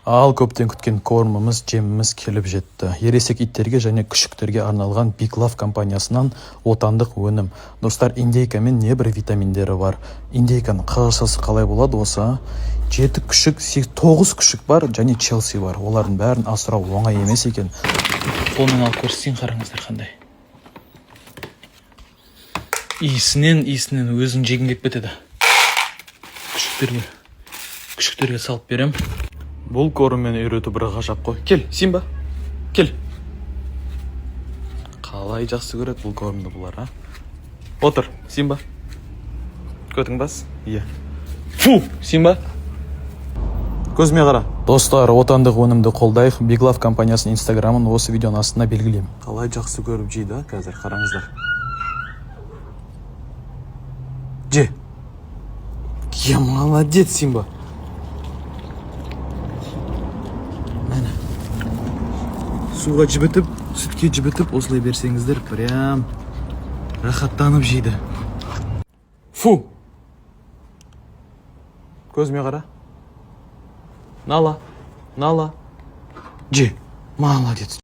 Ал көптен күткен кормымыз, жеміміз келіп жетті. Ересек иттерге және күшіктерге арналған Big Love компаниясынан отандық өнім. Достар, индейкамен небір витаминдері бар. Индейканың қазақшасы қалай болады осы? 7 күшік, 9 күшік бар және Челси бар. Олардың бәрін асырау оңай емес екен. Қолмен алып көрсетейін, қараңыздар қандай. Иісінен өзін жегім келіп кетеді. Күшіктерге салып берем. Бұл корыммен үйрету бір ғажап қой. Кел, Симба. Кел. Қалай жақсы көреді бұл корымды бұлар, а? Отыр, Симба. Көтің бас? Иә. Фу, Симба. Көзіме қара. Достар, отандық өнімді қолдайық. Big Love компаниясының инстаграмын осы видеоның астына белгілеймін. Қалай жақсы көріп жейді, қазір қараңыздар. Же. Я молодец, Симба. Суға жібітіп, сүтке жібітіп, осылай берсеңіздер, прям рахаттанып жейді. Фу! Көзіме қара. Нала. Же, молодец.